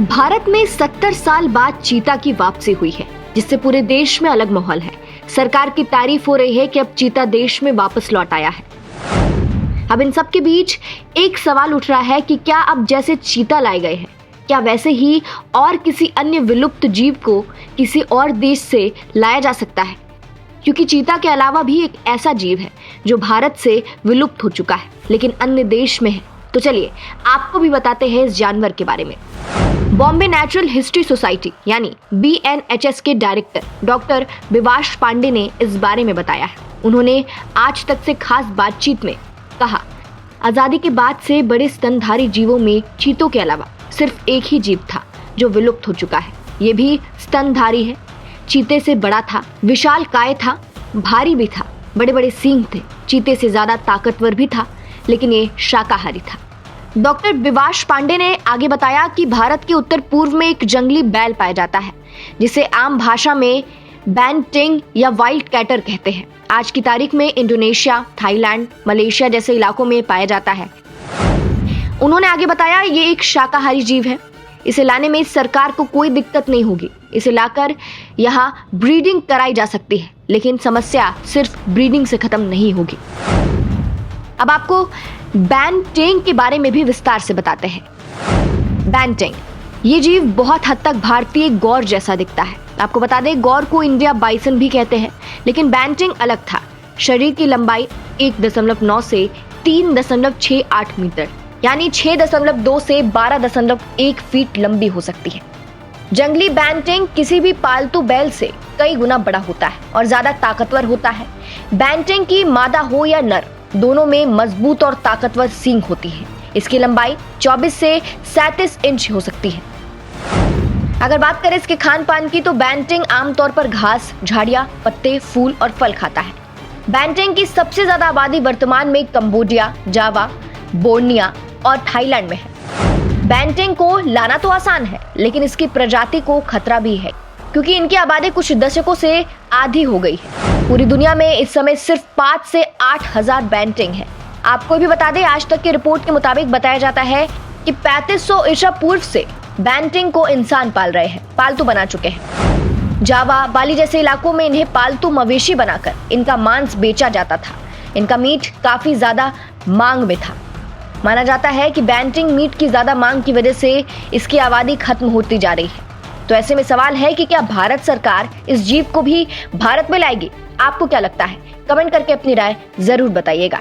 भारत में 70 साल बाद चीता की वापसी हुई है, जिससे पूरे देश में अलग माहौल है। सरकार की तारीफ हो रही है कि अब चीता देश में वापस लौट आया है। अब इन सब के बीच एक सवाल उठ रहा है कि क्या अब जैसे चीता लाए गए हैं, क्या वैसे ही और किसी अन्य विलुप्त जीव को किसी और देश से लाया जा सकता है? क्योंकि चीता के अलावा भी एक ऐसा जीव है जो भारत से विलुप्त हो चुका है लेकिन अन्य देश में है। तो चलिए आपको भी बताते हैं इस जानवर के बारे में। बॉम्बे नेचुरल हिस्ट्री सोसाइटी यानी BNHS के डायरेक्टर डॉक्टर विवाश पांडे ने इस बारे में बताया है। उन्होंने आज तक से खास बातचीत में कहा, आजादी के बाद से बड़े स्तनधारी जीवों में चीतों के अलावा सिर्फ एक ही जीव था जो विलुप्त हो चुका है। ये भी स्तनधारी है। चीते से बड़ा था, विशाल काय था, भारी भी था, बड़े बड़े सींग थे, चीते से ज्यादा ताकतवर भी था, लेकिन ये शाकाहारी था। डॉक्टर विवाश पांडे ने आगे बताया कि भारत के उत्तर पूर्व में एक जंगली बैल पाया जाता है जिसे आम भाषा में बैंटिंग या वाइल्ड कैटर कहते हैं। आज की तारीख में इंडोनेशिया, थाईलैंड, मलेशिया जैसे इलाकों में पाया जाता है। उन्होंने आगे बताया ये एक शाकाहारी जीव है। इसे लाने में सरकार को कोई दिक्कत नहीं होगी। इसे लाकर यहाँ ब्रीडिंग कराई जा सकती है, लेकिन समस्या सिर्फ ब्रीडिंग से खत्म नहीं होगी। अब आपको बैंटिंग के बारे में भी विस्तार से बताते हैं। बैंटिंग ये जीव बहुत हद तक भारतीय गौर जैसा दिखता है। आपको बता दें, गौर को इंडिया बाइसन भी कहते हैं, लेकिन बैंटिंग अलग था। शरीर की लंबाई 1.9 से 3.68 मीटर यानी 6.2 से 12.1 फीट लंबी हो सकती है। जंगली बैंटिंग किसी भी पालतू बैल से कई गुना बड़ा होता है और ज्यादा ताकतवर होता है। बैंटिंग की मादा हो या नर, दोनों में मजबूत और ताकतवर सींग होती है। इसकी लंबाई 24 से 37 इंच हो सकती है। अगर बात करें इसके खान पान की, तो बैंटिंग आमतौर पर घास, झाड़ियां, पत्ते, फूल और फल खाता है। बैंटिंग की सबसे ज्यादा आबादी वर्तमान में कंबोडिया, जावा, बोर्निया और थाईलैंड में है। बैंटिंग को लाना तो आसान है, लेकिन इसकी प्रजाति को खतरा भी है क्योंकि इनकी आबादी कुछ दशकों से आधी हो गई है। पूरी दुनिया में इस समय सिर्फ 5 से 8 हजार बैंटिंग है। आपको भी बता दें, आज तक की रिपोर्ट के मुताबिक बताया जाता है कि 3500 ईसा पूर्व से बैंटिंग को इंसान पाल रहे हैं, पालतू बना चुके हैं। जावा, बाली जैसे इलाकों में इन्हें पालतू मवेशी बनाकर इनका मांस बेचा जाता था। इनका मीट काफी ज्यादा मांग में था। माना जाता है कि बैंटिंग मीट की ज्यादा मांग की वजह से इसकी आबादी खत्म होती जा रही है। तो ऐसे में सवाल है कि क्या भारत सरकार इस जीव को भी भारत में लाएगी? आपको क्या लगता है? कमेंट करके अपनी राय जरूर बताइएगा।